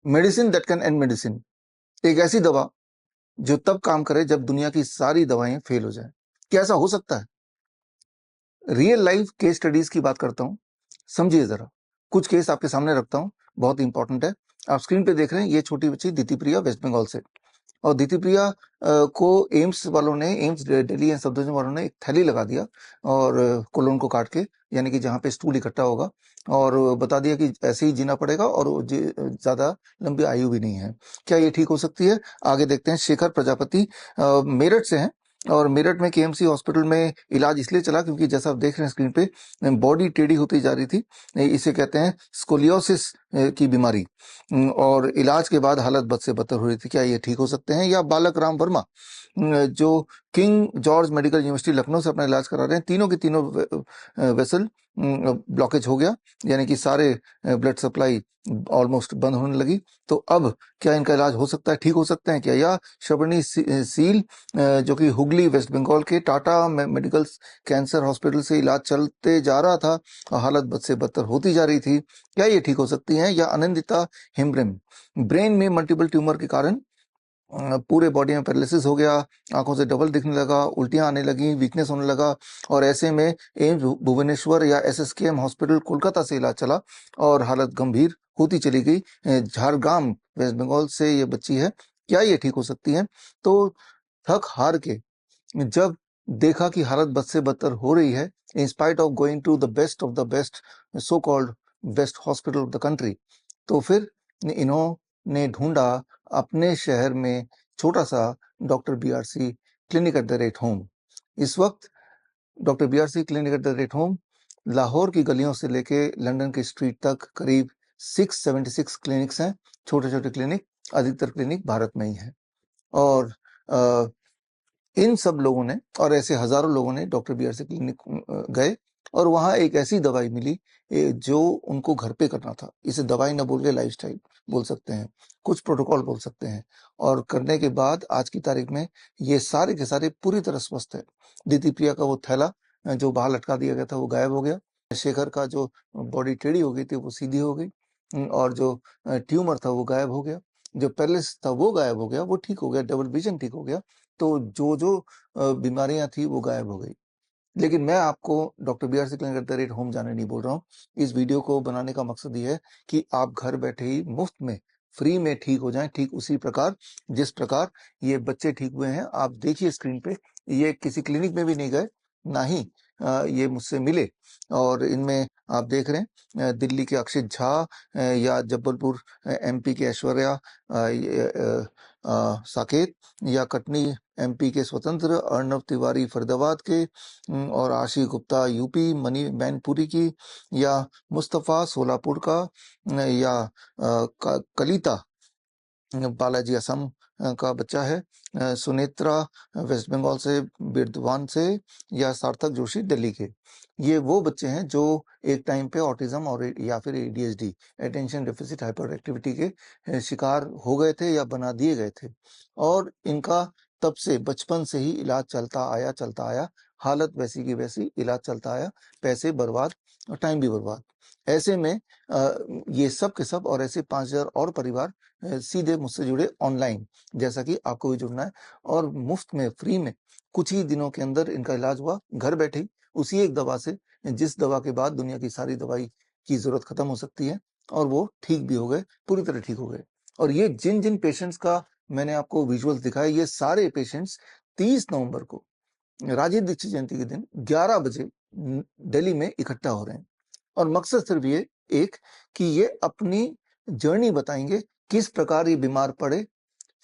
Medicine that can and medicine, एक ऐसी दवा जो तब काम करे जब दुनिया की सारी दवाएं फेल हो जाए। क्या ऐसा हो सकता है? रियल लाइफ केस स्टडीज की बात करता हूं, समझिए जरा। कुछ केस आपके सामने रखता हूं, बहुत इंपॉर्टेंट है। आप स्क्रीन पे देख रहे हैं, ये छोटी बच्ची दीति प्रिया वेस्ट बंगाल से। और दीति प्रिया को एम्स वालों ने, AIIMS Delhi and sub division वालों ने एक थैली लगा दिया और कोलोन को काट के, यानी कि जहाँ पे स्टूल इकट्ठा होगा, और बता दिया कि ऐसे ही जीना पड़ेगा और ज्यादा लंबी आयु भी नहीं है। क्या ये ठीक हो सकती है? आगे देखते हैं। शेखर प्रजापति मेरठ से हैं, और मेरठ में केएमसी हॉस्पिटल में इलाज इसलिए चला क्योंकि जैसा आप देख रहे हैं स्क्रीन पे, बॉडी टेढ़ी होती जा रही थी। इसे कहते हैं स्कोलियोसिस की बीमारी। और इलाज के बाद हालत बद से बदतर हो रही थी। क्या ये ठीक हो सकते हैं? या बालक राम वर्मा, जो king George medical university Lucknow से अपना इलाज करा रहे हैं, तीनों के तीनों वेसल ब्लॉकेज हो गया, यानी कि सारे ब्लड सप्लाई ऑलमोस्ट बंद होने लगी। तो अब क्या इनका इलाज हो सकता है, ठीक हो सकते हैं क्या? या श्रवणी सील, जो कि हुगली वेस्ट बंगाल के टाटा मेडिकल कैंसर हॉस्पिटल से इलाज चलते जा रहा था और हालत बद से बदतर होती जा रही थी, क्या ये ठीक हो सकती हैं? या आनंदिता हेम्ब्रेम, ब्रेन में मल्टीपल ट्यूमर के कारण पूरे बॉडी में पैरालिसिस हो गया, आंखों से डबल दिखने लगा, उल्टियां आने लगी, वीकनेस होने लगा, और ऐसे में एम्स भुवनेश्वर या एसएसकेएम हॉस्पिटल कोलकाता से इलाज चला और हालत गंभीर होती चली गई। झारग्राम वेस्ट बंगाल से ये बच्ची है। क्या ये ठीक हो सकती है? तो थक हार के जब देखा कि हालत बद से बदतर हो रही है, in spite of going to the best of the best so called best hospital of the country, तो फिर इन्होंने ढूंढा अपने शहर में छोटा सा doctor BRC clinic at the rate home. इस वक्त doctor BRC clinic at the rate home Lahore की गलियों से लेके लंदन की स्ट्रीट तक करीब 676 क्लिनिक्स हैं, छोटे छोटे क्लिनिक। अधिकतर क्लिनिक भारत में ही है। और इन सब लोगों ने, और ऐसे हजारों लोगों ने डॉक्टर बीआरसी क्लिनिक गए, और वहां एक ऐसी दवाई मिली जो उनको घर पे करना था। इसे दवाई ना बोल के लाइफस्टाइल बोल सकते हैं, कुछ प्रोटोकॉल बोल सकते हैं। और करने के बाद आज की तारीख में ये सारे के सारे पूरी तरह स्वस्थ है। दीदी प्रिया का वो थैला जो बाहर लटका दिया गया था वो गायब हो गया। शेखर का जो बॉडी टेढ़ी हो गई थी वो सीधी हो गई। और जो ट्यूमर था वो गायब हो गया। जो पैरालिसिस था वो गायब हो गया, वो ठीक हो गया। डबल विजन ठीक हो गया। तो जो जो बीमारियां थी वो गायब हो गई। लेकिन मैं आपको doctor BRC clinic at the rate home जाने नहीं बोल रहा हूँ। इस वीडियो को बनाने का मकसद ये है कि आप घर बैठे ही मुफ्त में, फ्री में ठीक हो जाएं, ठीक उसी प्रकार जिस प्रकार ये बच्चे ठीक हुए हैं। आप देखिए स्क्रीन पे, ये किसी क्लिनिक में भी नहीं गए, ना ही ये मुझसे मिले। और इनमें आप देख रहे हैं दिल्ली के अक्षित झा, या जबलपुर एमपी के ऐश्वर्या साकेत, या कटनी एमपी के स्वतंत्र, अर्णव तिवारी फरीदाबाद के, और आशीष गुप्ता यूपी मनी मैनपुरी की, या मुस्तफा सोलापुर का, या कलिता बालाजी असम का बच्चा है, सुनेत्रा वेस्ट बंगाल से, बिरदवान से, या सार्थक जोशी दिल्ली के। ये वो बच्चे हैं जो एक टाइम पे ऑटिज्म और या फिर ADHD, attention deficit hyper activity के शिकार हो गए थे या बना दिए गए थे। और इनका तब से बचपन से ही इलाज चलता आया। हालत वैसी की वैसी, इलाज चलता आया, पैसे बर्बाद और टाइम भी बर्बाद। ऐसे में ये सब के सब और ऐसे 5,000 और परिवार सीधे मुझसे जुड़े ऑनलाइन, जैसा कि आपको भी जुड़ना है। और मुफ्त में, फ्री में, कुछ ही दिनों के अंदर इनका इलाज हुआ, घर बैठे ही, उसी एक दवा से, जिस दवा के बाद दुनिया की सारी दवाई की जरूरत खत्म हो सकती है। और वो ठीक भी हो गए, पूरी तरह ठीक हो गए। और ये जिन जिन पेशेंट्स का मैंने आपको विजुअल्स दिखाया, ये सारे पेशेंट्स 30 नवंबर को राजीव दीक्षित जयंती के दिन 11 बजे दिल्ली में इकट्ठा हो रहे हैं। और मकसद सिर्फ ये एक, कि ये अपनी जर्नी बताएंगे, किस प्रकार ये बीमार पड़े,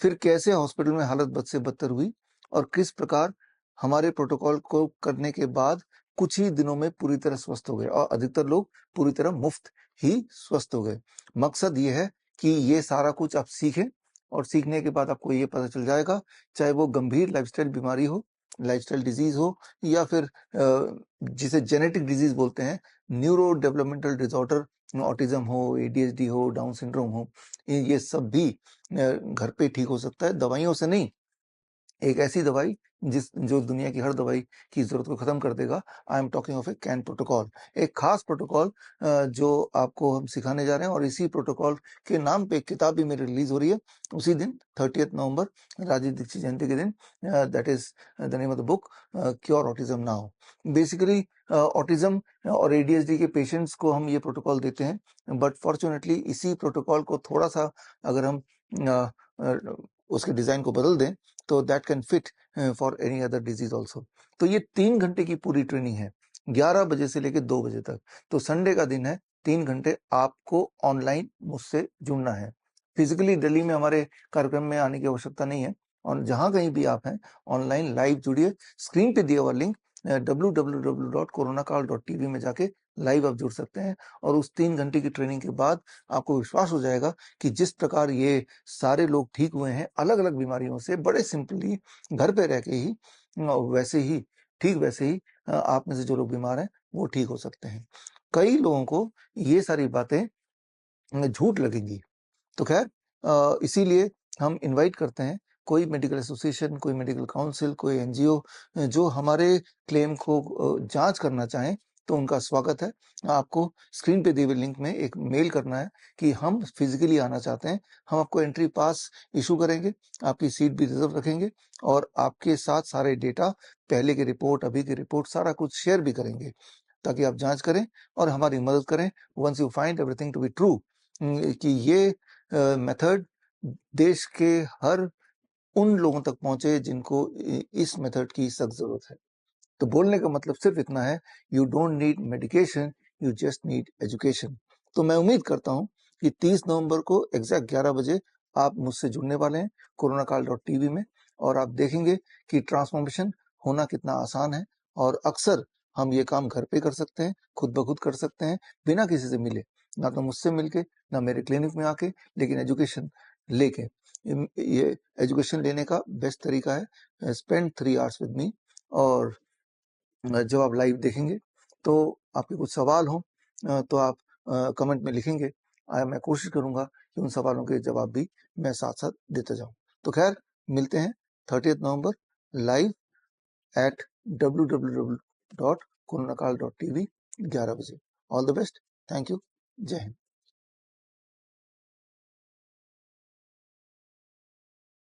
फिर कैसे हॉस्पिटल में हालत बद से बदतर हुई, और किस प्रकार हमारे प्रोटोकॉल को करने के बाद कुछ ही दिनों में पूरी तरह स्वस्थ हो गए, और अधिकतर लोग पूरी तरह मुफ्त ही स्वस्थ हो गए। मकसद ये है कि ये सारा कुछ आप सीखें, और सीखने के बाद आपको ये पता चल जाएगा, चाहे वो गंभीर लाइफस्टाइल बीमारी हो, लाइफस्टाइल डिजीज हो, या फिर जिसे जेनेटिक डिजीज बोलते हैं, न्यूरो डेवलपमेंटल डिसऑर्डर, ऑटिज्म हो, एडीएचडी हो, डाउन सिंड्रोम हो, ये सब भी घर पे ठीक हो सकता है, दवाइयों से नहीं। एक ऐसी दवाई जो दुनिया की हर दवाई की ज़रूरत को ख़त्म कर देगा। I am talking of A can protocol, एक ख़ास प्रोटोकॉल जो आपको हम सिखाने जा रहे हैं, और इसी प्रोटोकॉल के नाम पे एक किताब भी मेरी रिलीज़ हो रही है उसी दिन 30 नवंबर, राजीव दीक्षित जयंती के दिन। That is the name of the book, cure autism now. Basically autism और एडीएचडी के पेशेंट्स को हम ये प्रोटोकॉल देते हैं, बट फॉर्चुनेटली इसी प्रोटोकॉल को थोड़ा-सा अगर हम उसके डिज़ाइन को बदल दें, तो that can fit for any other disease also. तो ये 3 घंटे की पूरी ट्रेनिंग है, 11 बजे से लेके 2 बजे तक। तो संडे का दिन है, 3 घंटे आपको ऑनलाइन मुझसे जुड़ना है। फिज़िकली दिल्ली में हमारे कार्यक्रम में आने की आवश्यकता नहीं है, और जहाँ कहीं भी आप हैं, ऑनलाइन लाइव जुड़िए। स्क्रीन पे दिया हुआ लिंक www.coronacall.tv में जाके लाइव आप जुड़ सकते हैं, और उस 3 घंटे की ट्रेनिंग के बाद आपको विश्वास हो जाएगा कि जिस प्रकार ये सारे लोग ठीक हुए हैं अलग-अलग बीमारियों से, बड़े सिंपली घर पे रह के ही, वैसे ही वैसे ही आप में से जो लोग बीमार हैं वो ठीक हो सकते हैं। कई लोगों को ये सारी बातें झूठ लगेंगी, तो खैर इसीलिए हम इनवाइट करते हैं कोई मेडिकल एसोसिएशन, कोई मेडिकल काउंसिल, कोई एनजीओ जो हमारे क्लेम को जांच करना चाहें, तो उनका स्वागत है। आपको स्क्रीन पे दिए हुए लिंक में एक मेल करना है कि हम फिजिकली आना चाहते हैं। हम आपको एंट्री पास इशू करेंगे, आपकी सीट भी रिजर्व रखेंगे, और आपके साथ सारे डेटा, पहले की रिपोर्ट, अभी की रिपोर्ट, सारा कुछ शेयर भी करेंगे, ताकि आप जांच करें और हमारी मदद करें। Once you find everything to be true, कि ये मेथड देश के हर उन लोगों तक पहुंचे जिनको इस मेथड की सख्त जरूरत है। तो बोलने का मतलब सिर्फ इतना है, you don't need medication, you just need education. तो मैं उम्मीद करता हूं कि 30 नवंबर को एग्जैक्ट 11 बजे आप मुझसे जुड़ने वाले हैं coronacall.tv में, और आप देखेंगे कि ट्रांसफॉर्मेशन होना कितना आसान है। और अक्सर हम ये काम घर पे कर सकते हैं, खुद ब खुद कर सकते हैं, बिना किसी से मिले, ना तो मुझसे मिलके, ना मेरे क्लिनिक में आके, लेकिन एजुकेशन लेके। ये एजुकेशन लेने का बेस्ट तरीका है, स्पेंड 3 आवर्स विद मी। और जब आप लाइव देखेंगे तो आपके कुछ सवाल हों, तो आप कमेंट में लिखेंगे। मैं कोशिश करूंगा कि उन सवालों के जवाब भी मैं साथ साथ देते जाऊं। तो खैर, मिलते हैं 30 नवंबर लाइव एट www.coronacall.tv 11 बजे। All the best, thank you, जय हिंद।